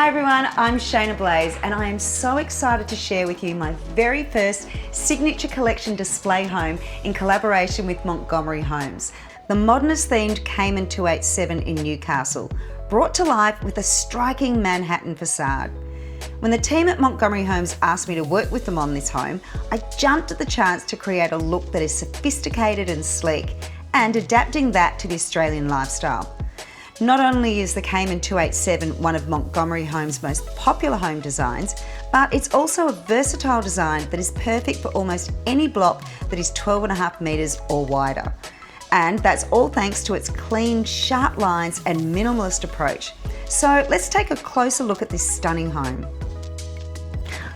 Hi everyone, I'm Shaynna Blaze and I am so excited to share with you my very first signature collection display home in collaboration with Montgomery Homes. The Modernist themed Cayman 287 in Newcastle, brought to life with a striking Manhattan facade. When the team at Montgomery Homes asked me to work with them on this home, I jumped at the chance to create a look that is sophisticated and sleek, and adapting that to the Australian lifestyle. Not only is the Cayman 287 one of Montgomery Homes' most popular home designs, but it's also a versatile design that is perfect for almost any block that is 12.5 metres or wider. And that's all thanks to its clean, sharp lines and minimalist approach. So let's take a closer look at this stunning home.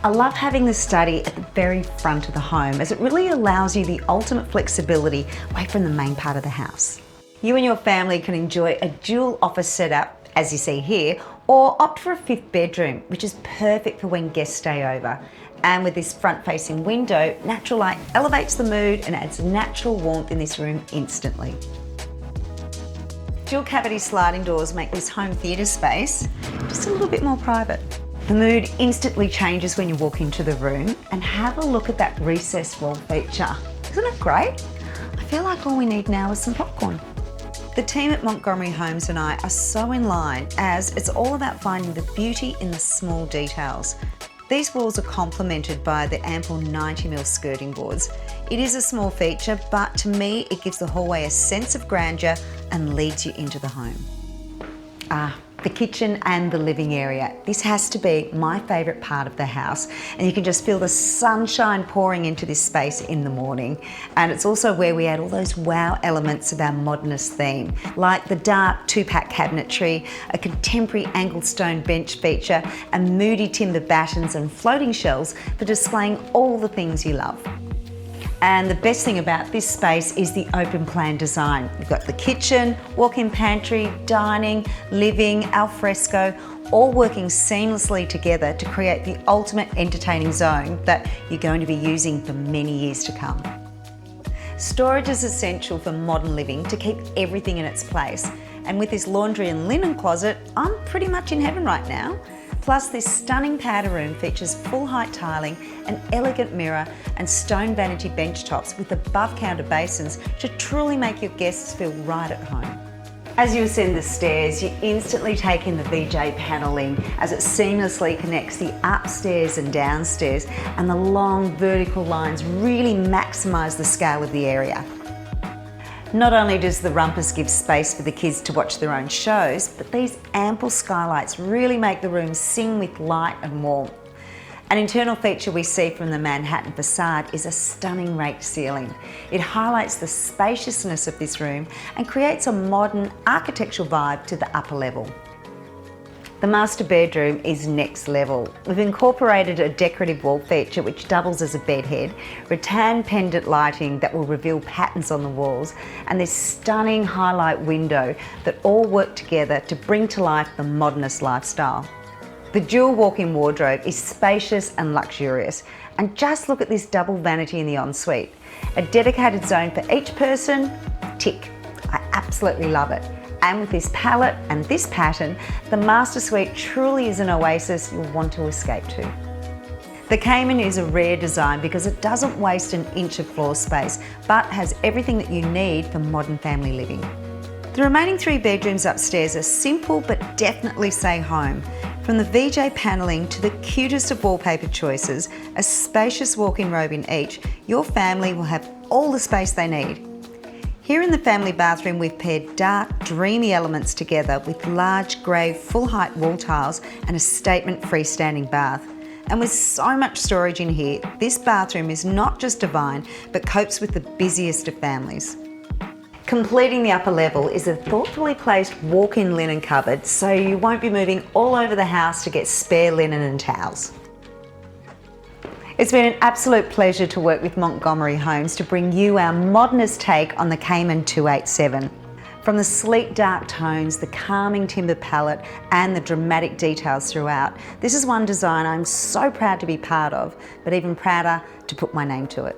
I love having the study at the very front of the home, as it really allows you the ultimate flexibility away from the main part of the house. You and your family can enjoy a dual office setup, as you see here, or opt for a fifth bedroom, which is perfect for when guests stay over. And with this front-facing window, natural light elevates the mood and adds natural warmth in this room instantly. Dual cavity sliding doors make this home theatre space just a little bit more private. The mood instantly changes when you walk into the room, and have a look at that recessed wall feature. Isn't it great? I feel like all we need now is some popcorn. The team at Montgomery Homes and I are so in line, as it's all about finding the beauty in the small details. These walls are complemented by the ample 90mm skirting boards. It is a small feature, but to me it gives the hallway a sense of grandeur and leads you into the home. The kitchen and the living area. This has to be my favourite part of the house, and you can just feel the sunshine pouring into this space in the morning. And it's also where we add all those wow elements of our modernist theme, like the dark two-pack cabinetry, a contemporary angled stone bench feature, and moody timber battens and floating shelves for displaying all the things you love. And the best thing about this space is the open plan design. You've got the kitchen, walk-in pantry, dining, living, al fresco, all working seamlessly together to create the ultimate entertaining zone that you're going to be using for many years to come. Storage is essential for modern living to keep everything in its place. And with this laundry and linen closet, I'm pretty much in heaven right now. Plus, this stunning powder room features full height tiling, an elegant mirror and stone vanity bench tops with above counter basins to truly make your guests feel right at home. As you ascend the stairs, you instantly take in the VJ panelling as it seamlessly connects the upstairs and downstairs, and the long vertical lines really maximise the scale of the area. Not only does the rumpus give space for the kids to watch their own shows, but these ample skylights really make the room sing with light and warmth. An internal feature we see from the Manhattan facade is a stunning raked ceiling. It highlights the spaciousness of this room and creates a modern architectural vibe to the upper level. The master bedroom is next level. We've incorporated a decorative wall feature which doubles as a bed head, rattan pendant lighting that will reveal patterns on the walls, and this stunning highlight window that all work together to bring to life the modernist lifestyle. The dual walk-in wardrobe is spacious and luxurious, and just look at this double vanity in the ensuite. A dedicated zone for each person, tick. I absolutely love it. And with this palette and this pattern, the master suite truly is an oasis you'll want to escape to. The Cayman is a rare design because it doesn't waste an inch of floor space, but has everything that you need for modern family living. The remaining 3 bedrooms upstairs are simple but definitely say home. From the VJ panelling to the cutest of wallpaper choices, a spacious walk-in robe in each, your family will have all the space they need. Here in the family bathroom, we've paired dark, dreamy elements together with large grey full-height wall tiles and a statement freestanding bath. And with so much storage in here, this bathroom is not just divine, but copes with the busiest of families. Completing the upper level is a thoughtfully placed walk-in linen cupboard, so you won't be moving all over the house to get spare linen and towels. It's been an absolute pleasure to work with Montgomery Homes to bring you our modernist take on the Cayman 287. From the sleek dark tones, the calming timber palette and the dramatic details throughout, this is one design I'm so proud to be part of, but even prouder to put my name to it.